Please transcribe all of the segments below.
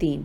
3।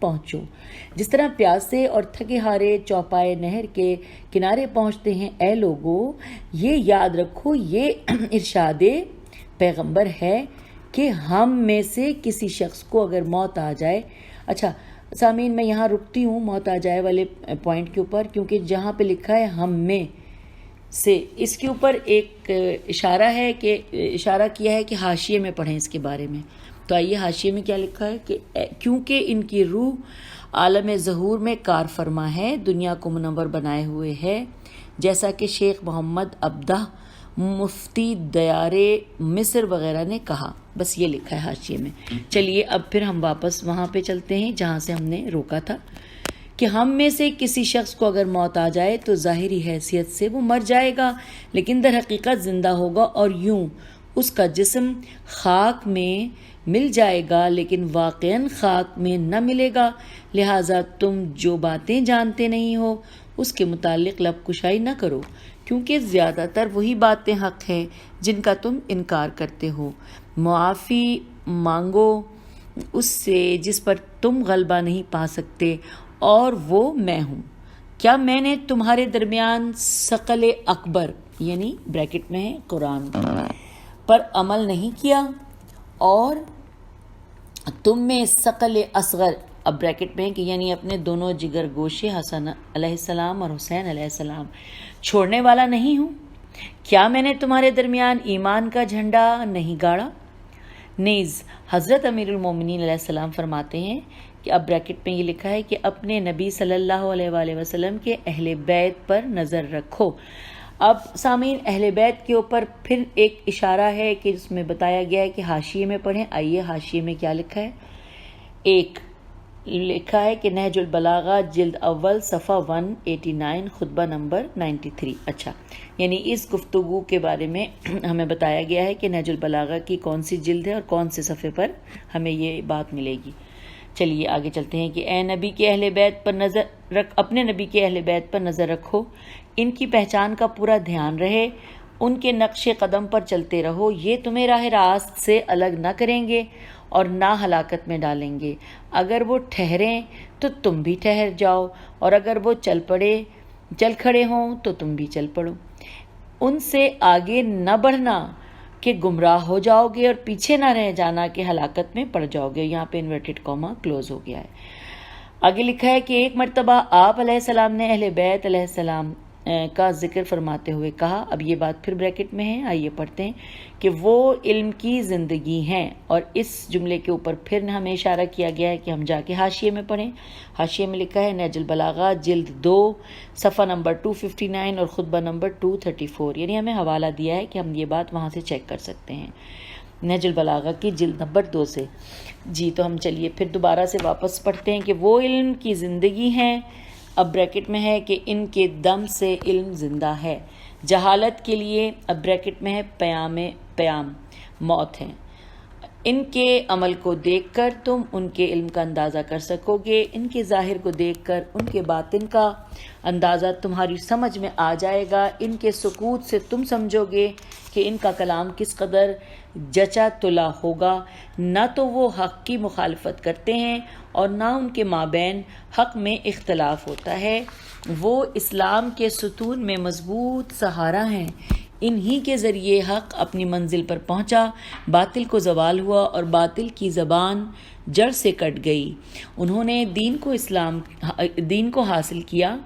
پہنچو، جس طرح پیاسے اور تھکے ہارے چوپائے نہر کے کنارے پہنچتے ہیں۔ اے لوگو، یہ یاد رکھو، یہ ارشاد پیغمبر ہے کہ ہم میں سے کسی شخص کو اگر موت آ جائے۔ اچھا سامعین، میں یہاں رکتی ہوں موت آ جائے والے پوائنٹ کے اوپر، کیونکہ جہاں پہ لکھا ہے ہم میں سے، اس کے اوپر ایک اشارہ کیا ہے کہ حاشیے میں پڑھیں اس کے بارے میں۔ تو آئیے حاشیے میں کیا لکھا ہے کہ کیونکہ ان کی روح عالم ظہور میں کار فرما ہے، دنیا کو منور بنائے ہوئے ہے، جیسا کہ شیخ محمد عبدہ مفتی دیار مصر وغیرہ نے کہا۔ بس یہ لکھا ہے حاشیے میں۔ چلیے اب پھر ہم واپس وہاں پہ چلتے ہیں جہاں سے ہم نے روکا تھا کہ ہم میں سے کسی شخص کو اگر موت آ جائے تو ظاہری حیثیت سے وہ مر جائے گا، لیکن در حقیقت زندہ ہوگا، اور یوں اس کا جسم خاک میں مل جائے گا لیکن واقعاً خاک میں نہ ملے گا۔ لہٰذا تم جو باتیں جانتے نہیں ہو اس کے متعلق لب کشائی نہ کرو، کیونکہ زیادہ تر وہی باتیں حق ہیں جن کا تم انکار کرتے ہو۔ معافی مانگو اس سے جس پر تم غلبہ نہیں پا سکتے، اور وہ میں ہوں۔ کیا میں نے تمہارے درمیان ثقل اکبر یعنی بریکٹ میں ہے قرآن پر عمل نہیں کیا، اور تم میں ثقل اصغر اب بریکٹ میں ہے کہ یعنی اپنے دونوں جگر گوشے حسن علیہ السلام اور حسین علیہ السلام چھوڑنے والا نہیں ہوں؟ کیا میں نے تمہارے درمیان ایمان کا جھنڈا نہیں گاڑا؟ نیز حضرت امیر المومنین علیہ السلام فرماتے ہیں کہ اب بریکٹ میں یہ لکھا ہے کہ اپنے نبی صلی اللہ علیہ وآلہ وسلم کے اہل بیت پر نظر رکھو۔ اب سامعین، اہل بیت کے اوپر پھر ایک اشارہ ہے کہ جس میں بتایا گیا ہے کہ حاشیے میں پڑھیں۔ آئیے حاشیے میں کیا لکھا ہے۔ ایک لکھا ہے کہ نہج البلاغہ جلد اول صفحہ 189 خطبہ نمبر 93۔ اچھا، یعنی اس گفتگو کے بارے میں ہمیں بتایا گیا ہے کہ نہج البلاغہ کی کون سی جلد ہے اور کون سے صفحے پر ہمیں یہ بات ملے گی۔ چلیے آگے چلتے ہیں کہ اے نبی کے اہل بیت پر نظر رکھ، اپنے نبی کے اہل بیت پر نظر رکھو، ان کی پہچان کا پورا دھیان رہے، ان کے نقش قدم پر چلتے رہو، یہ تمہیں راہ راست سے الگ نہ کریں گے اور نہ ہلاکت میں ڈالیں گے۔ اگر وہ ٹھہریں تو تم بھی ٹھہر جاؤ، اور اگر وہ چل کھڑے ہوں تو تم بھی چل پڑو۔ ان سے آگے نہ بڑھنا کہ گمراہ ہو جاؤ گے، اور پیچھے نہ رہ جانا کہ ہلاکت میں پڑ جاؤ گے۔ یہاں پہ انورٹڈ کاما کلوز ہو گیا ہے۔ آگے لکھا ہے کہ ایک مرتبہ آپ علیہ السلام نے اہل بیت علیہ السلام کا ذکر فرماتے ہوئے کہا، اب یہ بات پھر بریکٹ میں ہے، آئیے پڑھتے ہیں کہ وہ علم کی زندگی ہیں، اور اس جملے کے اوپر پھر ہمیں اشارہ کیا گیا ہے کہ ہم جا کے حاشیے میں پڑھیں۔ حاشیے میں لکھا ہے نہج البلاغہ جلد 2 صفحہ نمبر 259 اور خطبہ نمبر 234، یعنی ہمیں حوالہ دیا ہے کہ ہم یہ بات وہاں سے چیک کر سکتے ہیں نہج البلاغہ کی جلد نمبر 2 سے۔ جی تو ہم چلیے پھر دوبارہ سے واپس پڑھتے ہیں کہ وہ علم کی زندگی ہیں، اب بریکٹ میں ہے کہ ان کے دم سے علم زندہ ہے۔ جہالت کے لیے اب بریکٹ میں ہے پیام موت ہے۔ ان کے عمل کو دیکھ کر تم ان کے علم کا اندازہ کر سکو گے، ان کے ظاہر کو دیکھ کر ان کے باطن کا اندازہ تمہاری سمجھ میں آ جائے گا۔ ان کے سکوت سے تم سمجھو گے کہ ان کا کلام کس قدر جچا تلا ہوگا۔ نہ تو وہ حق کی مخالفت کرتے ہیں اور نہ ان کے مابین حق میں اختلاف ہوتا ہے، وہ اسلام کے ستون میں مضبوط سہارا ہیں، انہی کے ذریعے حق اپنی منزل پر پہنچا، باطل کو زوال ہوا اور باطل کی زبان جڑ سے کٹ گئی۔ انہوں نے دین کو حاصل کیا،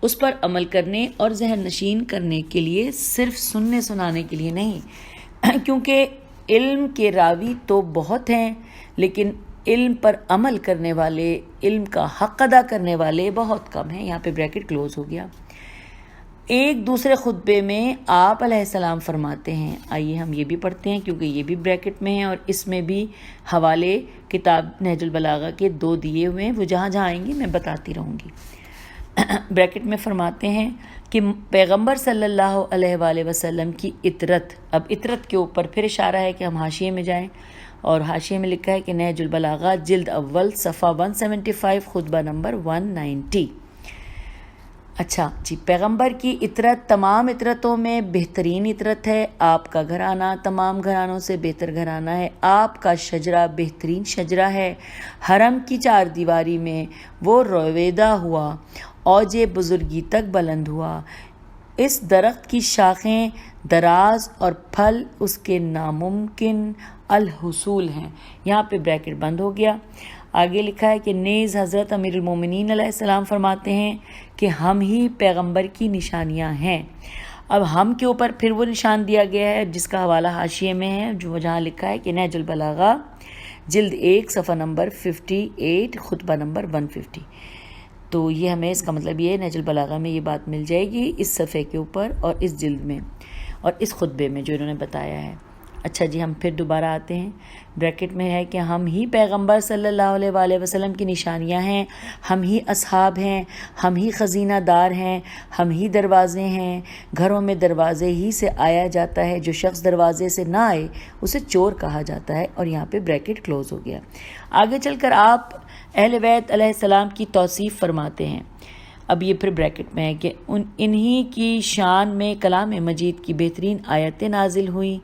اس پر عمل کرنے اور ذہن نشین کرنے کے لیے، صرف سننے سنانے کے لیے نہیں، کیونکہ علم کے راوی تو بہت ہیں لیکن علم پر عمل کرنے والے، علم کا حق ادا کرنے والے بہت کم ہیں۔ یہاں پہ بریکٹ کلوز ہو گیا۔ ایک دوسرے خطبے میں آپ علیہ السلام فرماتے ہیں، آئیے ہم یہ بھی پڑھتے ہیں کیونکہ یہ بھی بریکٹ میں ہے اور اس میں بھی حوالے کتاب نہج البلاغہ کے 2 دیے ہوئے ہیں، وہ جہاں جہاں آئیں گے میں بتاتی رہوں گی۔ بریکٹ میں فرماتے ہیں کہ پیغمبر صلی اللہ علیہ وآلہ وسلم کی اطرت، اب اطرت کے اوپر پھر اشارہ ہے کہ ہم حاشیے میں جائیں، اور حاشیے میں لکھا ہے کہ نہج البلاغہ جلد اول صفحہ 175 خطبہ نمبر 190۔ اچھا جی، پیغمبر کی اطرت تمام اطرتوں میں بہترین اطرت ہے، آپ کا گھرانہ تمام گھرانوں سے بہتر گھرانہ ہے، آپ کا شجرہ بہترین شجرہ ہے، حرم کی چار دیواری میں وہ رویدہ ہوا، اوج بزرگی تک بلند ہوا، اس درخت کی شاخیں دراز اور پھل اس کے ناممکن الحصول ہیں۔ یہاں پہ بریکٹ بند ہو گیا۔ آگے لکھا ہے کہ نیز حضرت امیر المومنین علیہ السلام فرماتے ہیں کہ ہم ہی پیغمبر کی نشانیاں ہیں۔ اب ہم کے اوپر پھر وہ نشان دیا گیا ہے جس کا حوالہ حاشیے میں ہے، جو جہاں لکھا ہے کہ نہج البلاغہ جلد 1 صفحہ نمبر 58 خطبہ نمبر 150۔ تو یہ ہمیں اس کا مطلب یہ ہے، نہج البلاغہ میں یہ بات مل جائے گی اس صفحے کے اوپر اور اس جلد میں اور اس خطبے میں جو انہوں نے بتایا ہے۔ اچھا جی، ہم پھر دوبارہ آتے ہیں۔ بریکٹ میں ہے کہ ہم ہی پیغمبر صلی اللہ علیہ وآلہ وسلم کی نشانیاں ہیں، ہم ہی اصحاب ہیں، ہم ہی خزینہ دار ہیں، ہم ہی دروازے ہیں، گھروں میں دروازے ہی سے آیا جاتا ہے، جو شخص دروازے سے نہ آئے اسے چور کہا جاتا ہے۔ اور یہاں پہ بریکٹ کلوز ہو گیا۔ آگے چل کر آپ اہل بیت علیہ السلام کی توصیف فرماتے ہیں۔ اب یہ پھر بریکٹ میں ہے کہ انہی کی شان میں کلام مجید کی بہترین آیتیں نازل ہوئیں،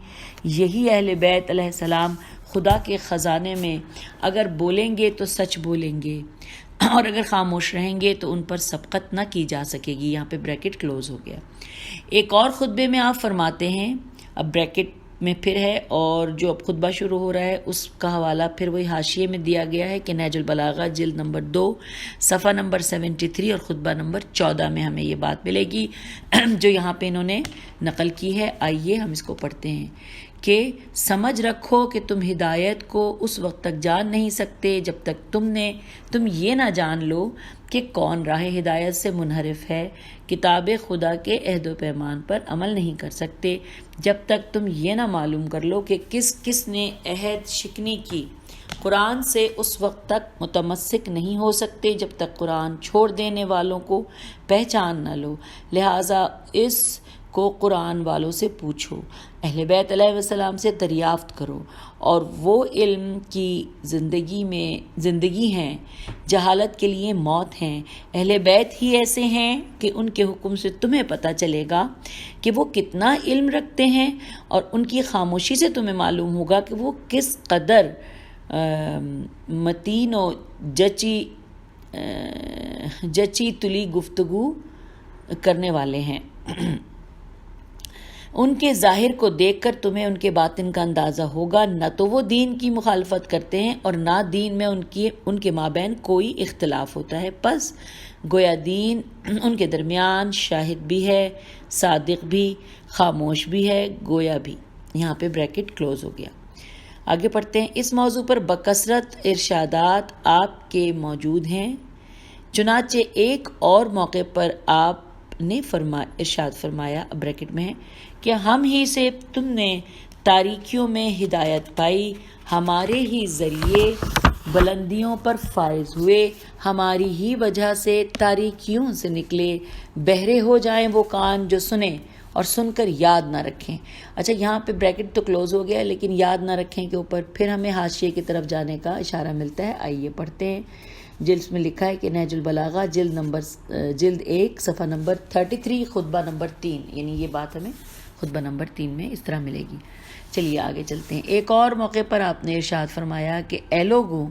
یہی اہل بیت علیہ السلام خدا کے خزانے میں اگر بولیں گے تو سچ بولیں گے اور اگر خاموش رہیں گے تو ان پر سبقت نہ کی جا سکے گی۔ یہاں پہ بریکٹ کلوز ہو گیا۔ ایک اور خطبے میں آپ فرماتے ہیں، اب بریکٹ میں پھر ہے اور جو اب خطبہ شروع ہو رہا ہے اس کا حوالہ پھر وہی حاشیے میں دیا گیا ہے کہ نہج البلاغہ جلد نمبر 2 صفحہ نمبر 73 اور خطبہ نمبر 14 میں ہمیں یہ بات ملے گی جو یہاں پہ انہوں نے نقل کی ہے۔ آئیے ہم اس کو پڑھتے ہیں کہ سمجھ رکھو کہ تم ہدایت کو اس وقت تک جان نہیں سکتے جب تک تم یہ نہ جان لو کہ کون راہ ہدایت سے منحرف ہے، کتاب خدا کے عہد و پیمان پر عمل نہیں کر سکتے جب تک تم یہ نہ معلوم کر لو کہ کس نے عہد شکنی کی، قرآن سے اس وقت تک متمسک نہیں ہو سکتے جب تک قرآن چھوڑ دینے والوں کو پہچان نہ لو، لہٰذا اس کو قرآن والوں سے پوچھو، اہل بیت علیہ السلام سے دریافت کرو، اور وہ علم کی زندگی ہیں، جہالت کے لیے موت ہیں۔ اہل بیت ہی ایسے ہیں کہ ان کے حکم سے تمہیں پتہ چلے گا کہ وہ کتنا علم رکھتے ہیں، اور ان کی خاموشی سے تمہیں معلوم ہوگا کہ وہ کس قدر متین و جچی تلی گفتگو کرنے والے ہیں۔ ان کے ظاہر کو دیکھ کر تمہیں ان کے باطن کا اندازہ ہوگا، نہ تو وہ دین کی مخالفت کرتے ہیں اور نہ دین میں ان کے مابین کوئی اختلاف ہوتا ہے، پس گویا دین ان کے درمیان شاہد بھی ہے، صادق بھی، خاموش بھی ہے، گویا بھی۔ یہاں پہ بریکٹ کلوز ہو گیا۔ آگے پڑھتے ہیں۔ اس موضوع پر بکثرت ارشادات آپ کے موجود ہیں، چنانچہ ایک اور موقع پر آپ نے ارشاد فرمایا، بریکٹ میں ہے، کہ ہم ہی سے تم نے تاریکیوں میں ہدایت پائی، ہمارے ہی ذریعے بلندیوں پر فائز ہوئے، ہماری ہی وجہ سے تاریکیوں سے نکلے، بہرے ہو جائیں وہ کان جو سنیں اور سن کر یاد نہ رکھیں۔ اچھا، یہاں پہ بریکٹ تو کلوز ہو گیا، لیکن یاد نہ رکھیں کے اوپر پھر ہمیں حاشیے کی طرف جانے کا اشارہ ملتا ہے۔ آئیے پڑھتے ہیں۔ جلد میں لکھا ہے کہ نہج البلاغہ جلد 1 صفحہ نمبر 33 خطبہ نمبر 3، یعنی یہ بات ہمیں خطبہ نمبر 3 میں اس طرح ملے گی۔ چلیے آگے چلتے ہیں۔ ایک اور موقع پر آپ نے ارشاد فرمایا کہ اے لوگو،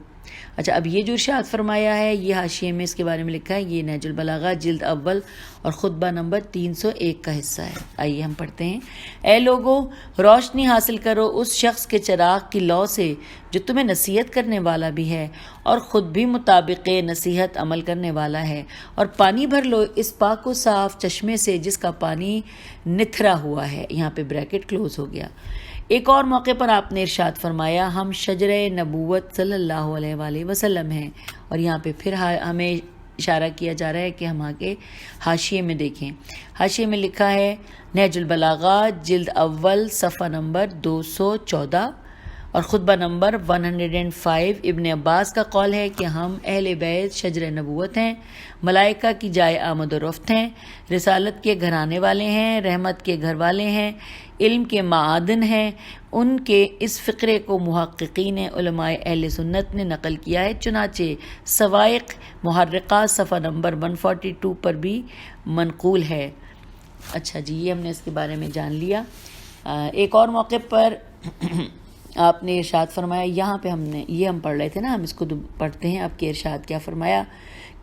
اچھا اب یہ جو ارشاد فرمایا ہے یہ حاشیے میں اس کے بارے میں لکھا ہے، یہ نہج البلاغہ جلد اول اور خطبہ نمبر 301 کا حصہ ہے۔ آئیے ہم پڑھتے ہیں۔ اے لوگو، روشنی حاصل کرو اس شخص کے چراغ کی لو سے جو تمہیں نصیحت کرنے والا بھی ہے اور خود بھی مطابق نصیحت عمل کرنے والا ہے، اور پانی بھر لو اس پاک و صاف چشمے سے جس کا پانی نتھرا ہوا ہے۔ یہاں پہ بریکٹ کلوز ہو گیا۔ ایک اور موقع پر آپ نے ارشاد فرمایا، ہم شجرہ نبوت صلی اللہ علیہ وآلہ وسلم ہیں، اور یہاں پہ پھر ہمیں اشارہ کیا جا رہا ہے کہ ہم آگے حاشیے میں دیکھیں۔ حاشیے میں لکھا ہے نہج البلاغہ جلد اول صفحہ نمبر 214 اور خطبہ نمبر 105 ابن عباس کا قول ہے کہ ہم اہل بیت شجر نبوت ہیں، ملائکہ کی جائے آمد و رفت ہیں، رسالت کے گھرانے والے ہیں، رحمت کے گھر والے ہیں، علم کے معادن ہیں۔ ان کے اس فقرے کو محققین علماء اہل سنت نے نقل کیا ہے، چنانچہ سوائق محرقہ صفحہ نمبر 142 پر بھی منقول ہے۔ اچھا جی، یہ ہم نے اس کے بارے میں جان لیا۔ ایک اور موقع پر آپ نے ارشاد فرمایا، یہاں پہ ہم پڑھ رہے تھے نا، ہم اس کو پڑھتے ہیں۔ آپ کے ارشاد کیا فرمایا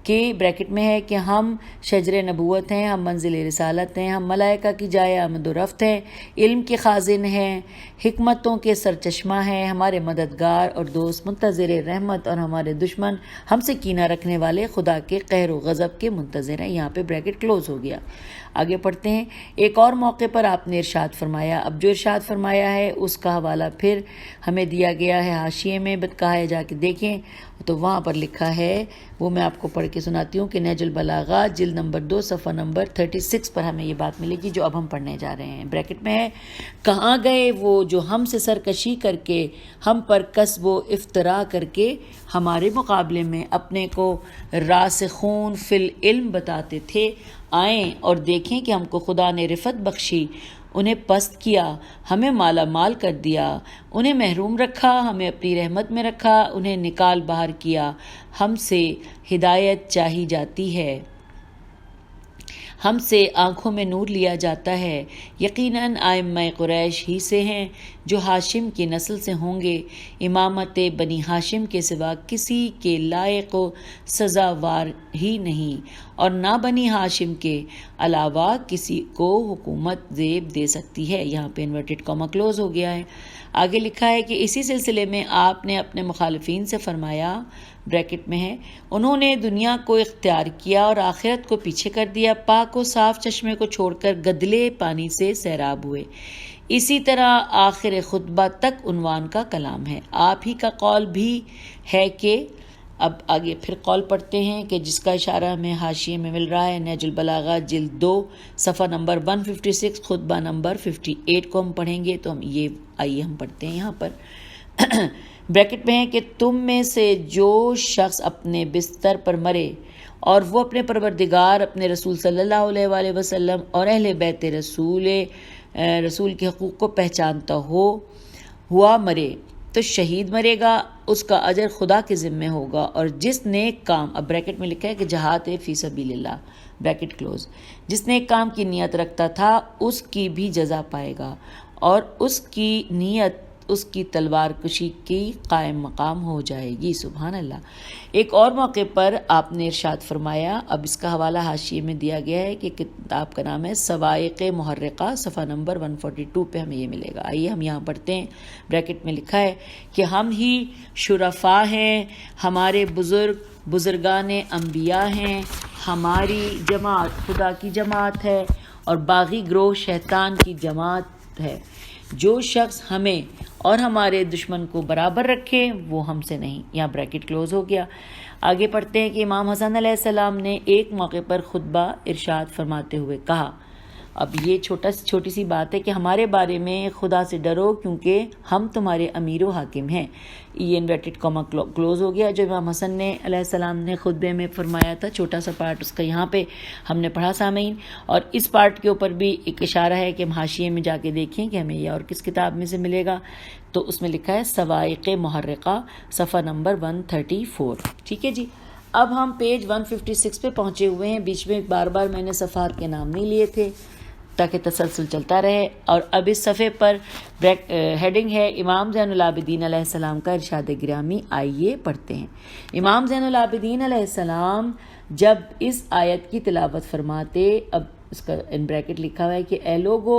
کہ بریکٹ میں ہے کہ ہم شجر نبوت ہیں، ہم منزل رسالت ہیں، ہم ملائکہ کی جائے آمد و رفت ہیں، علم کے خازن ہیں، حکمتوں کے سرچشمہ ہیں، ہمارے مددگار اور دوست منتظر رحمت، اور ہمارے دشمن ہم سے کینہ رکھنے والے خدا کے قہر و غضب کے منتظر ہیں۔ یہاں پہ بریکٹ کلوز ہو گیا۔ آگے پڑھتے ہیں۔ ایک اور موقع پر آپ نے ارشاد فرمایا، اب جو ارشاد فرمایا ہے اس کا حوالہ پھر ہمیں دیا گیا ہے حاشیے میں، کہا ہے جا کے دیکھیں، تو وہاں پر لکھا ہے، وہ میں آپ کو پڑھ کے سناتی ہوں کہ نہج البلاغہ جلد نمبر 2 صفحہ نمبر 36 پر ہمیں یہ بات ملے گی جو اب ہم پڑھنے جا رہے ہیں۔ بریکٹ میں ہے، کہاں گئے وہ جو ہم سے سرکشی کر کے، ہم پر کسب و افطرا کر کے ہمارے مقابلے میں اپنے کو راسخون فی العلم بتاتے تھے، آئیں اور دیکھیں کہ ہم کو خدا نے رفت بخشی، انہیں پست کیا، ہمیں مالا مال کر دیا، انہیں محروم رکھا، ہمیں اپنی رحمت میں رکھا، انہیں نکال باہر کیا، ہم سے ہدایت چاہی جاتی ہے، ہم سے آنکھوں میں نور لیا جاتا ہے، یقیناً ائمہ قریش ہی سے ہیں جو ہاشم کی نسل سے ہوں گے، امامت بنی ہاشم کے سوا کسی کے لائق و سزاوار ہی نہیں، اور نہ بنی ہاشم کے علاوہ کسی کو حکومت زیب دے سکتی ہے۔ یہاں پہ انورٹڈ کاما کلوز ہو گیا ہے۔ آگے لکھا ہے کہ اسی سلسلے میں آپ نے اپنے مخالفین سے فرمایا، بریکٹ میں ہے، انہوں نے دنیا کو اختیار کیا اور آخرت کو پیچھے کر دیا، پاک و صاف چشمے کو چھوڑ کر گدلے پانی سے سیراب ہوئے۔ اسی طرح آخر خطبہ تک عنوان کا کلام ہے۔ آپ ہی کا قول بھی ہے کہ، اب آگے پھر قول پڑھتے ہیں کہ جس کا اشارہ ہمیں حاشیے میں مل رہا ہے، نہج البلاغہ جلد 2 صفحہ نمبر 156 خطبہ نمبر 58 کو ہم پڑھیں گے، تو ہم یہ آئیے ہم پڑھتے ہیں یہاں پر۔ بریکٹ میں ہے کہ تم میں سے جو شخص اپنے بستر پر مرے اور وہ اپنے پروردگار، اپنے رسول صلی اللہ علیہ وآلہ وسلم اور اہل بیت رسول کے حقوق کو پہچانتا ہوا مرے تو شہید مرے گا، اس کا اجر خدا کے ذمے ہوگا، اور جس نیک کام، اب بریکٹ میں لکھا ہے کہ جہاد فی سبیل اللہ، بریکٹ کلوز، جس نیک کام کی نیت رکھتا تھا اس کی بھی جزا پائے گا، اور اس کی نیت اس کی تلوار کشی کی قائم مقام ہو جائے گی۔ سبحان اللہ۔ ایک اور موقع پر آپ نے ارشاد فرمایا، اب اس کا حوالہ حاشیے میں دیا گیا ہے کہ کتاب کا نام ہے سوائق محرقہ صفحہ نمبر 142 پہ ہمیں یہ ملے گا۔ آئیے ہم یہاں پڑھتے ہیں۔ بریکٹ میں لکھا ہے کہ ہم ہی شرفاء ہیں، ہمارے بزرگان انبیاء ہیں، ہماری جماعت خدا کی جماعت ہے اور باغی گروہ شیطان کی جماعت ہے۔ جو شخص ہمیں اور ہمارے دشمن کو برابر رکھے وہ ہم سے نہیں۔ یہاں بریکٹ کلوز ہو گیا۔ آگے پڑھتے ہیں کہ امام حسن علیہ السلام نے ایک موقع پر خطبہ ارشاد فرماتے ہوئے کہا، اب یہ چھوٹی سی بات ہے کہ ہمارے بارے میں خدا سے ڈرو کیونکہ ہم تمہارے امیر و حاکم ہیں۔ یہ انورٹڈ کاما کلوز ہو گیا، جو امام حسن علیہ السلام نے خطبے میں فرمایا تھا، چھوٹا سا پارٹ اس کا یہاں پہ ہم نے پڑھا سامعین، اور اس پارٹ کے اوپر بھی ایک اشارہ ہے کہ ہم حاشیے میں جا کے دیکھیں کہ ہمیں یہ اور کس کتاب میں سے ملے گا، تو اس میں لکھا ہے سوائق محرقہ صفحہ نمبر 134۔ ٹھیک ہے جی، اب ہم پیج 156 پہ پہنچے ہوئے ہیں۔ بیچ میں بار بار میں نے صفحات کے نام نہیں لیے تھے تاکہ تسلسل چلتا رہے، اور اب اس صفحے پر ہیڈنگ ہے امام زین العابدین علیہ السلام کا ارشاد گرامی۔ آئیے پڑھتے ہیں۔ امام زین العابدین علیہ السلام جب اس آیت کی تلاوت فرماتے، اب اس کا ان بریکٹ لکھا ہوا ہے کہ اے لوگو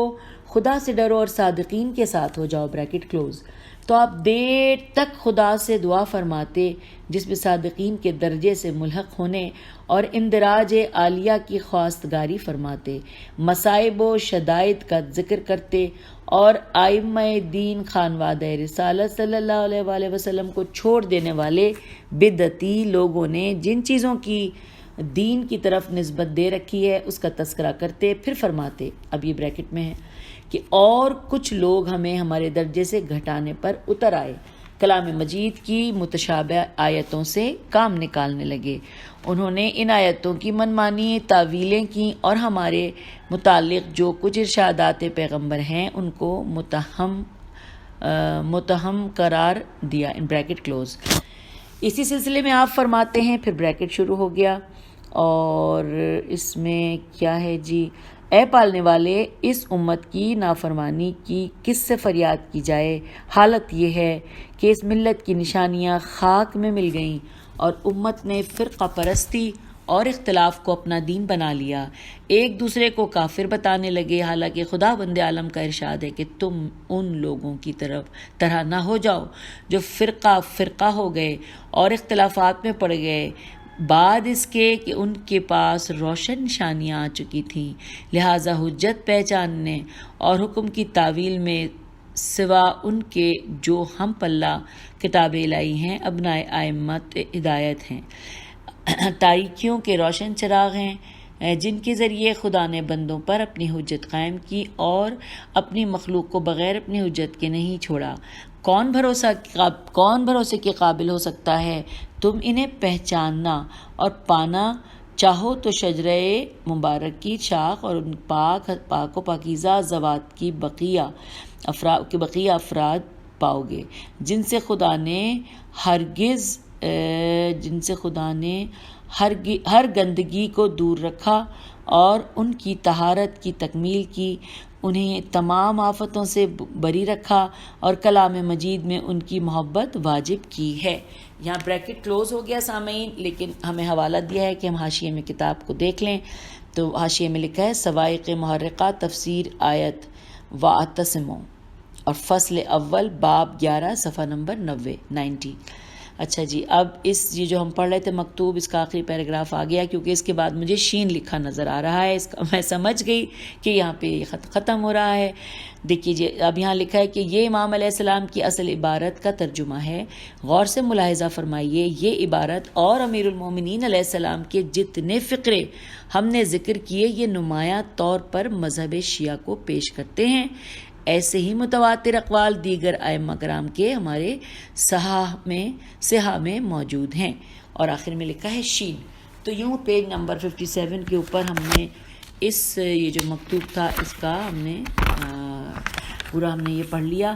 خدا سے ڈرو اور صادقین کے ساتھ ہو جاؤ، بریکٹ کلوز، تو آپ دیر تک خدا سے دعا فرماتے جس میں صادقین کے درجے سے ملحق ہونے اور اندراج عالیہ کی خواستگاری فرماتے، مصائب و شدائد کا ذکر کرتے، اور ائمہ دین خانوادہ رسالت صلی اللہ علیہ وآلہ وسلم کو چھوڑ دینے والے بدعتی لوگوں نے جن چیزوں کی دین کی طرف نسبت دے رکھی ہے اس کا تذکرہ کرتے پھر فرماتے، اب یہ بریکٹ میں ہے کہ اور کچھ لوگ ہمیں ہمارے درجے سے گھٹانے پر اتر آئے، کلام مجید کی متشابہ آیتوں سے کام نکالنے لگے، انہوں نے ان آیتوں کی منمانی تعویلیں کی اور ہمارے متعلق جو کچھ ارشادات پیغمبر ہیں ان کو متہم قرار دیا، ان بریکٹ کلوز۔ اسی سلسلے میں آپ فرماتے ہیں، پھر بریکٹ شروع ہو گیا اور اس میں کیا ہے جی، اے پالنے والے، اس امت کی نافرمانی کی کس سے فریاد کی جائے؟ حالت یہ ہے کہ اس ملت کی نشانیاں خاک میں مل گئیں اور امت نے فرقہ پرستی اور اختلاف کو اپنا دین بنا لیا، ایک دوسرے کو کافر بتانے لگے، حالانکہ خدا بند عالم کا ارشاد ہے کہ تم ان لوگوں کی طرح نہ ہو جاؤ جو فرقہ ہو گئے اور اختلافات میں پڑ گئے بعد اس کے کہ ان کے پاس روشن نشانیاں آ چکی تھیں، لہٰذا حجت پہچاننے اور حکم کی تعویل میں سوا ان کے جو ہم پلہ کتاب الہی ہیں، ابنائے ائمت ہدایت ہیں، تاریکیوں کے روشن چراغ ہیں، جن کے ذریعے خدا نے بندوں پر اپنی حجت قائم کی اور اپنی مخلوق کو بغیر اپنی حجت کے نہیں چھوڑا۔ کون بھروسے کے قابل ہو سکتا ہے؟ تم انہیں پہچاننا اور پانا چاہو تو شجرہ مبارک کی شاخ اور ان پاک و پاکیزہ ذوات کی بقیہ افراد پاؤ گے جن سے خدا نے ہر گندگی کو دور رکھا اور ان کی طہارت کی تکمیل کی، انہیں تمام آفتوں سے بری رکھا اور کلام مجید میں ان کی محبت واجب کی ہے۔ یہاں بریکٹ کلوز ہو گیا سامعین، لیکن ہمیں حوالہ دیا ہے کہ ہم حاشیے میں کتاب کو دیکھ لیں، تو حاشیے میں لکھا ہے سوائق محرقہ تفسیر آیت واعتصموا اور فصل اول باب 11 صفحہ نمبر 90۔ اچھا جی، اب یہ جو ہم پڑھ رہے تھے مکتوب، اس کا آخری پیراگراف آ گیا کیونکہ اس کے بعد مجھے شین لکھا نظر آ رہا ہے، اس کا میں سمجھ گئی کہ یہاں پہ یہ خط ختم ہو رہا ہے۔ دیکھیے جی، اب یہاں لکھا ہے کہ یہ امام علیہ السلام کی اصل عبارت کا ترجمہ ہے، غور سے ملاحظہ فرمائیے، یہ عبارت اور امیر المومنین علیہ السلام کے جتنے فقرے ہم نے ذکر کیے یہ نمایاں طور پر مذہب شیعہ کو پیش کرتے ہیں۔ ایسے ہی متواتر اقوال دیگر ائمہ کرام کے ہمارے صحاح میں موجود ہیں۔ اور آخر میں لکھا ہے شین۔ تو یوں پیج نمبر 57 کے اوپر ہم نے یہ جو مکتوب تھا اس کا ہم نے پورا یہ پڑھ لیا،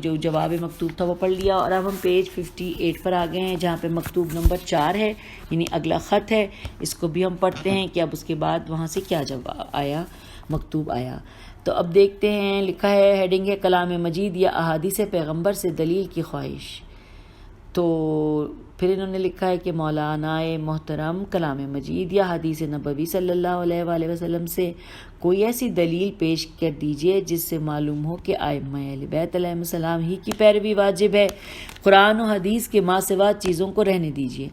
جو جواب مکتوب تھا وہ پڑھ لیا، اور اب ہم پیج 58 پر آ گئے ہیں جہاں پہ مکتوب نمبر 4 ہے، یعنی اگلا خط ہے، اس کو بھی ہم پڑھتے ہیں کہ اب اس کے بعد وہاں سے کیا جواب آیا، مکتوب آیا۔ تو اب دیکھتے ہیں، لکھا ہے، ہیڈنگ ہے کلام مجید یا احادیث پیغمبر سے دلیل کی خواہش۔ تو پھر انہوں نے لکھا ہے کہ مولانا محترم کلام مجید یا حدیث نبوی صلی اللہ علیہ وآلہ وسلم سے کوئی ایسی دلیل پیش کر دیجئے جس سے معلوم ہو کہ ائمہ اہل بیت علیہ السلام ہی کی پیروی واجب ہے، قرآن و حدیث کے ماں سوا چیزوں کو رہنے دیجئے،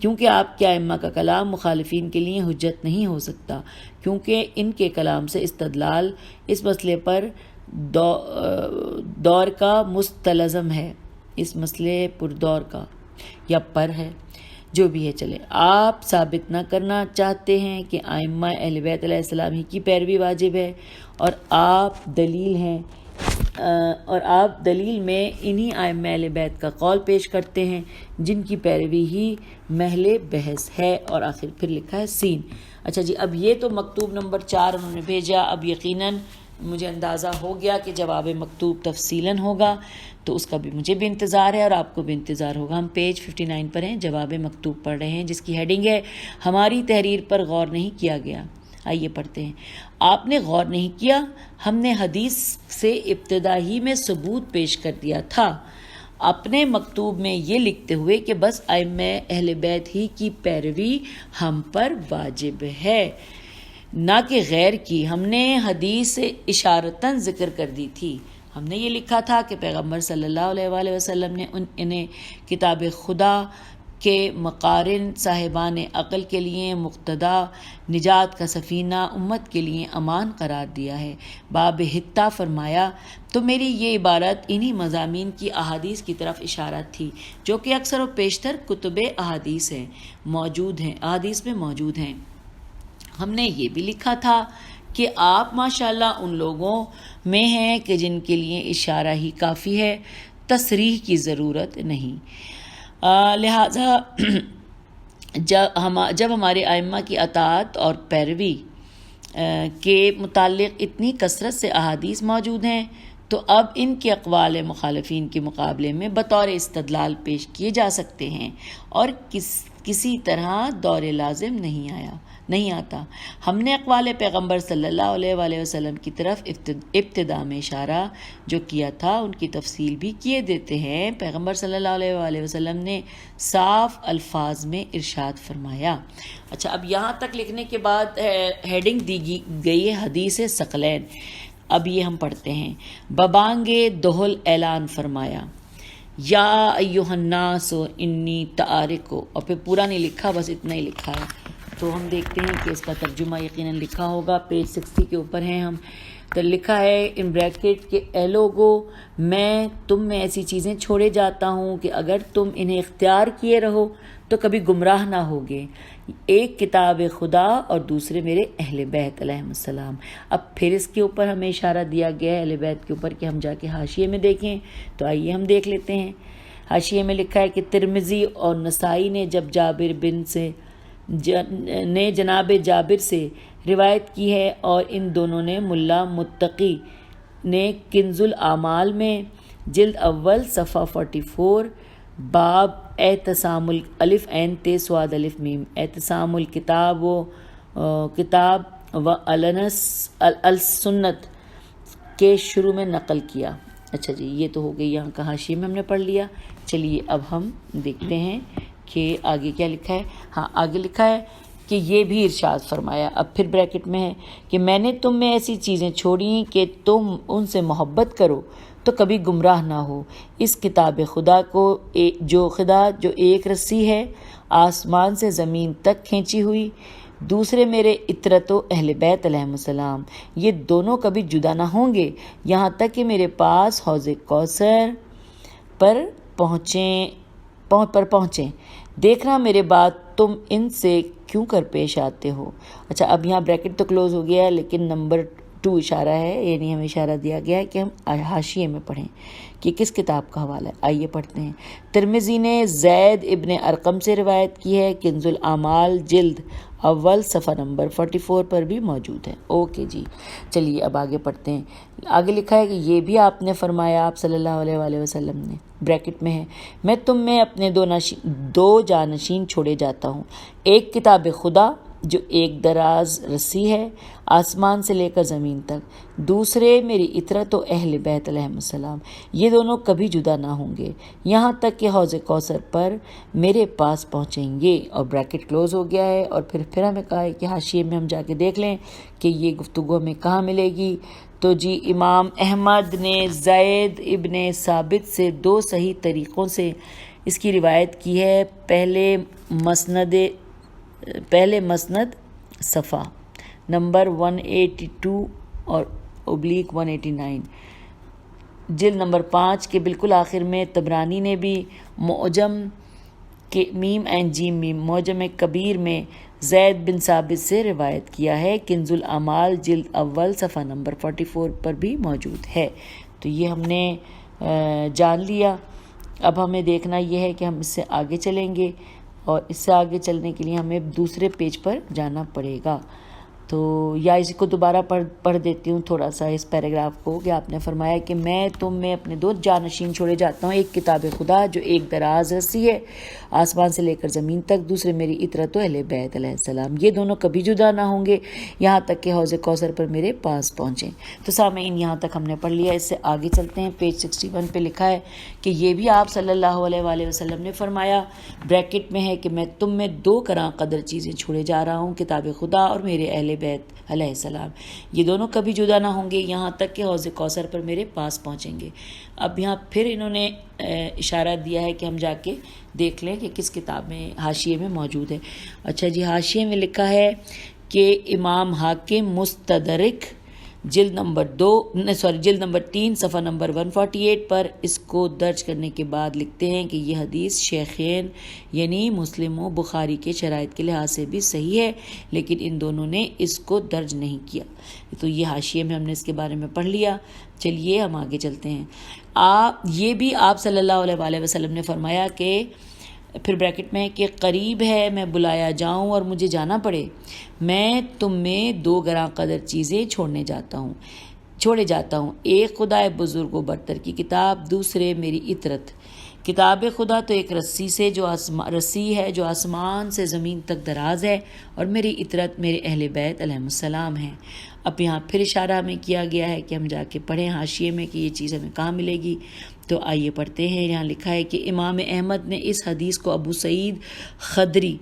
کیونکہ آپ کے ائمہ کا کلام مخالفین کے لیے حجت نہیں ہو سکتا، کیونکہ ان کے کلام سے استدلال اس مسئلے پر دور کا مستلزم ہے، اس مسئلے پر دور کا یا پر ہے، جو بھی ہے چلے۔ آپ ثابت نہ کرنا چاہتے ہیں کہ ائمہ اہل بیت علیہ السلام ہی کی پیروی واجب ہے، اور آپ دلیل میں انہی ائمہ اہل بیت کا قول پیش کرتے ہیں جن کی پیروی ہی محل بحث ہے۔ اور آخر پھر لکھا ہے سین۔ اچھا جی، اب یہ تو مکتوب نمبر 4 انہوں نے بھیجا، اب یقیناً مجھے اندازہ ہو گیا کہ جواب مکتوب تفصیلاً ہوگا، تو اس کا بھی مجھے بھی انتظار ہے اور آپ کو بھی انتظار ہوگا۔ ہم پیج 59 پر ہیں، جواب مکتوب پڑھ رہے ہیں جس کی ہیڈنگ ہے ہماری تحریر پر غور نہیں کیا گیا۔ آئیے پڑھتے ہیں۔ آپ نے غور نہیں کیا، ہم نے حدیث سے ابتدا ہی میں ثبوت پیش کر دیا تھا، اپنے مکتوب میں یہ لکھتے ہوئے کہ بس ائمہ اہل بیت ہی کی پیروی ہم پر واجب ہے، نہ کہ غیر کی۔ ہم نے حدیث اشارتاً ذکر کر دی تھی، ہم نے یہ لکھا تھا کہ پیغمبر صلی اللہ علیہ وآلہ وسلم نے انہیں کتاب خدا کہ مقارن صاحبان عقل کے لیے مقتدا نجات کا سفینہ امت کے لیے امان قرار دیا ہے۔ باب حتہ فرمایا تو میری یہ عبارت انہی مضامین کی احادیث کی طرف اشارہ تھی جو کہ اکثر و بیشتر کتب احادیث احادیث میں موجود ہیں۔ ہم نے یہ بھی لکھا تھا کہ آپ ماشاءاللہ ان لوگوں میں ہیں کہ جن کے لیے اشارہ ہی کافی ہے، تصریح کی ضرورت نہیں۔ لہٰذا جب ہمارے ائمہ کی اطاعت اور پیروی کے متعلق اتنی کثرت سے احادیث موجود ہیں تو اب ان کے اقوال مخالفین کے مقابلے میں بطور استدلال پیش کیے جا سکتے ہیں اور کسی طرح دور لازم نہیں آتا۔ ہم نے اقوال پیغمبر صلی اللہ علیہ وآلہ وسلم کی طرف ابتدا میں اشارہ جو کیا تھا ان کی تفصیل بھی کیے دیتے ہیں۔ پیغمبر صلی اللہ علیہ وآلہ وسلم نے صاف الفاظ میں ارشاد فرمایا۔ اچھا، اب یہاں تک لکھنے کے بعد ہیڈنگ دی گئی ہے حدیث ثقلین۔ اب یہ ہم پڑھتے ہیں۔ ببانگ دہل اعلان فرمایا یا ایھا الناس انی تارکو، اور پھر پورا نہیں لکھا، بس اتنا ہی لکھا ہے۔ تو ہم دیکھتے ہیں کہ اس کا ترجمہ یقیناً لکھا ہوگا، پیج 60 کے اوپر ہیں ہم۔ تو لکھا ہے ان بریکٹ کہ اے لوگو، میں تم میں ایسی چیزیں چھوڑے جاتا ہوں کہ اگر تم انہیں اختیار کیے رہو تو کبھی گمراہ نہ ہوگے۔ ایک کتاب خدا اور دوسرے میرے اہل بیت علیہ السلام۔ اب پھر اس کے اوپر ہمیں اشارہ دیا گیا ہے اہل بیت کے اوپر کہ ہم جا کے حاشیے میں دیکھیں، تو آئیے ہم دیکھ لیتے ہیں۔ حاشیے میں لکھا ہے کہ ترمذی اور نسائی نے جناب جابر سے روایت کی ہے، اور ان دونوں نے ملا متقی نے کنز الاعمال میں جلد اول صفحہ 44 باب اعتصام الف عین تے سواد الف میم اعتصام الکتاب و السنت کے شروع میں نقل کیا۔ اچھا جی، یہ تو ہو گئی یہاں کا حاشیے میں ہم نے پڑھ لیا۔ چلیے اب ہم دیکھتے ہیں کہ آگے کیا لکھا ہے۔ ہاں، آگے لکھا ہے کہ یہ بھی ارشاد فرمایا، اب پھر بریکٹ میں ہے کہ میں نے تم میں ایسی چیزیں چھوڑی کہ تم ان سے محبت کرو تو کبھی گمراہ نہ ہو۔ اس کتاب خدا کو جو ایک رسی ہے آسمان سے زمین تک کھینچی ہوئی، دوسرے میرے اطرت و اہل بیت علیہم السلام، یہ دونوں کبھی جدا نہ ہوں گے یہاں تک کہ میرے پاس حوض کوثر پر پہنچیں۔ دیکھنا میرے بعد تم ان سے کیوں کر پیش آتے ہو۔ اچھا، اب یہاں بریکٹ تو کلوز ہو گیا ہے، لیکن نمبر 2 اشارہ ہے، یعنی ہمیں اشارہ دیا گیا ہے کہ ہم حاشیے میں پڑھیں کہ کس کتاب کا حوالہ ہے۔ آئیے پڑھتے ہیں۔ ترمذی نے زید ابن ارقم سے روایت کی ہے، کنز الاعمال جلد اول صفحہ نمبر 44 پر بھی موجود ہے۔ اوکے جی، چلیے اب آگے پڑھتے ہیں۔ آگے لکھا ہے کہ یہ بھی آپ نے فرمایا، آپ صلی اللہ علیہ وآلہ وسلم نے، بریکٹ میں ہے، میں تم میں اپنے دو جانشین چھوڑے جاتا ہوں، ایک کتاب خدا جو ایک دراز رسی ہے آسمان سے لے کر زمین تک، دوسرے میری اطرت و اہل بیت علیہم السلام، یہ دونوں کبھی جدا نہ ہوں گے یہاں تک کہ حوض کوثر پر میرے پاس پہنچیں گے۔ اور بریکٹ کلوز ہو گیا ہے، اور پھر ہمیں کہا ہے کہ حاشیے میں ہم جا کے دیکھ لیں کہ یہ گفتگو ہمیں کہاں ملے گی۔ تو جی، امام احمد نے زید ابن ثابت سے 2 صحیح طریقوں سے اس کی روایت کی ہے۔ پہلے مسند صفحہ نمبر 182 اور /189، جلد نمبر 5 کے بالکل آخر میں طبرانی نے بھی معجم کے میم عین جیم میم معجم کبیر میں زید بن ثابت سے روایت کیا ہے، کنز الاعمال جلد اول صفحہ نمبر 44 پر بھی موجود ہے۔ تو یہ ہم نے جان لیا۔ اب ہمیں دیکھنا یہ ہے کہ ہم اس سے آگے چلیں گے، اور اس سے آگے چلنے کے لیے ہمیں دوسرے پیج پر جانا پڑے گا۔ تو یا اسی کو دوبارہ پڑھ دیتی ہوں تھوڑا سا اس پیراگراف کو، کہ آپ نے فرمایا کہ میں تم میں اپنے 2 جانشین چھوڑے جاتا ہوں، ایک کتاب خدا جو ایک دراز رسی ہے آسمان سے لے کر زمین تک، دوسرے میری اطرت و اہل بیت علیہ السلام، یہ دونوں کبھی جدا نہ ہوں گے یہاں تک کہ حوض کوثر پر میرے پاس پہنچیں۔ تو سامعین، یہاں تک ہم نے پڑھ لیا، اس سے آگے چلتے ہیں۔ پیج 61 پہ لکھا ہے کہ یہ بھی آپ صلی اللہ علیہ وآلہ وسلم نے فرمایا، بریکٹ میں ہے کہ میں تم میں 2 کراں قدر چیزیں چھوڑے جا رہا ہوں، کتاب خدا اور میرے اہل بیت علیہ السلام، یہ دونوں کبھی جدا نہ ہوں گے یہاں تک کہ حوض کوثر پر میرے پاس پہنچیں گے۔ اب یہاں پھر انہوں نے اشارہ دیا ہے کہ ہم جا کے دیکھ لیں کہ کس کتاب میں حاشیے میں موجود ہے۔ اچھا جی، حاشیے میں لکھا ہے کہ امام حاکم مستدرک جلد نمبر 3 صفحہ نمبر 148 پر اس کو درج کرنے کے بعد لکھتے ہیں کہ یہ حدیث شیخین یعنی مسلم و بخاری کے شرائط کے لحاظ سے بھی صحیح ہے، لیکن ان دونوں نے اس کو درج نہیں کیا۔ تو یہ حاشیے میں ہم نے اس کے بارے میں پڑھ لیا۔ چلیے ہم آگے چلتے ہیں۔ یہ بھی آپ صلی اللہ علیہ وآلہ وسلم نے فرمایا کہ پھر بریکٹ میں کہ قریب ہے میں بلایا جاؤں اور مجھے جانا پڑے، میں تم میں 2 گراں قدر چیزیں چھوڑے جاتا ہوں، ایک خدا بزرگ و برتر کی کتاب، دوسرے میری اطرت۔ کتاب خدا تو ایک رسی ہے جو آسمان سے زمین تک دراز ہے، اور میری اطرت میرے اہل بیت علیہ السلام ہیں۔ اب یہاں پھر اشارہ ہمیں کیا گیا ہے کہ ہم جا کے پڑھیں حاشیے میں کہ یہ چیز ہمیں کہاں ملے گی۔ تو آئیے پڑھتے ہیں۔ یہاں لکھا ہے کہ امام احمد نے اس حدیث کو ابو سعید خدری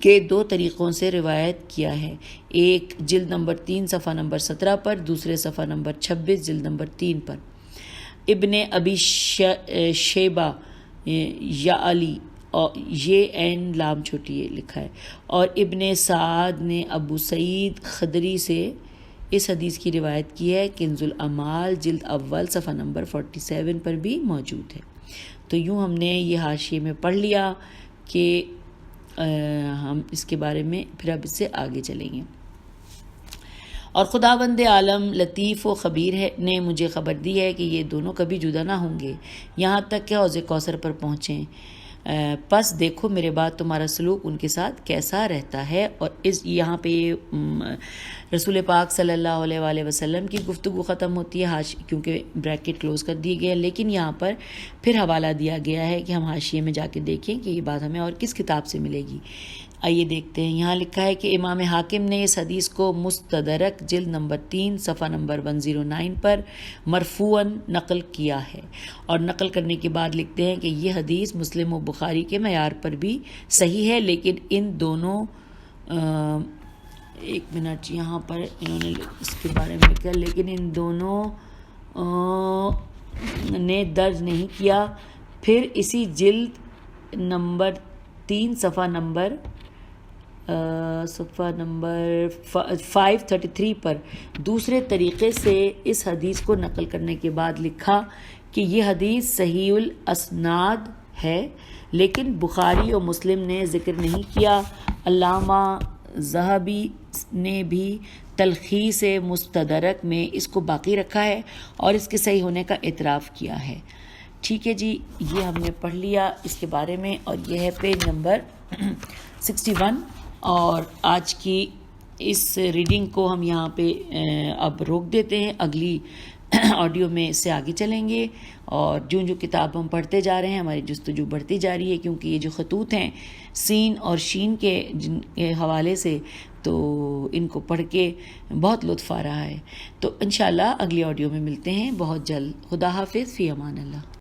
کے 2 طریقوں سے روایت کیا ہے، ایک جلد نمبر 3 صفحہ نمبر 17 پر، دوسرے صفحہ نمبر 26 جلد نمبر 3 پر۔ ابن ابی شیبہ یا علی یہ این لام چھوٹی ہے لکھا ہے، اور ابن سعد نے ابو سعید خدری سے اس حدیث کی روایت کی ہے، کنز الاعمال جلد اول صفحہ نمبر 47 پر بھی موجود ہے۔ تو یوں ہم نے یہ حاشیے میں پڑھ لیا کہ ہم اس کے بارے میں پھر اب اس سے آگے چلیں گے۔ اور خداوند عالم لطیف و خبیر نے مجھے خبر دی ہے کہ یہ دونوں کبھی جدا نہ ہوں گے یہاں تک کہ حوض کوثر پر پہنچیں، پس دیکھو میرے بعد تمہارا سلوک ان کے ساتھ کیسا رہتا ہے۔ اور یہاں پہ رسول پاک صلی اللہ علیہ وآلہ وسلم کی گفتگو ختم ہوتی ہے، کیونکہ بریکٹ کلوز کر دی گئی ہے، لیکن یہاں پر پھر حوالہ دیا گیا ہے کہ ہم حاشیے میں جا کے دیکھیں کہ یہ بات ہمیں اور کس کتاب سے ملے گی۔ آئیے دیکھتے ہیں۔ یہاں لکھا ہے کہ امام حاکم نے اس حدیث کو مستدرک جلد نمبر 3 صفحہ نمبر 109 پر مرفوعاً نقل کیا ہے، اور نقل کرنے کے بعد لکھتے ہیں کہ یہ حدیث مسلم و بخاری کے معیار پر بھی صحیح ہے، لیکن ان دونوں ایک منٹ یہاں پر انہوں نے اس کے بارے میں لکھا، لیکن ان دونوں نے درج نہیں کیا۔ پھر اسی جلد نمبر 3 صفحہ نمبر 533 پر دوسرے طریقے سے اس حدیث کو نقل کرنے کے بعد لکھا کہ یہ حدیث صحیح الاسناد ہے، لیکن بخاری اور مسلم نے ذکر نہیں کیا۔ علامہ ذہبی نے بھی تلخیص مستدرک میں اس کو باقی رکھا ہے اور اس کے صحیح ہونے کا اعتراف کیا ہے۔ ٹھیک ہے جی، یہ ہم نے پڑھ لیا اس کے بارے میں، اور یہ ہے پیج نمبر 61۔ اور آج کی اس ریڈنگ کو ہم یہاں پہ اب روک دیتے ہیں، اگلی آڈیو میں اس سے آگے چلیں گے، اور جو کتاب ہم پڑھتے جا رہے ہیں ہماری جستجو بڑھتی جا رہی ہے، کیونکہ یہ جو خطوط ہیں سین اور شین کے جن کے حوالے سے، تو ان کو پڑھ کے بہت لطف آ رہا ہے۔ تو انشاءاللہ اگلی آڈیو میں ملتے ہیں بہت جلد۔ خدا حافظ، فی امان اللہ۔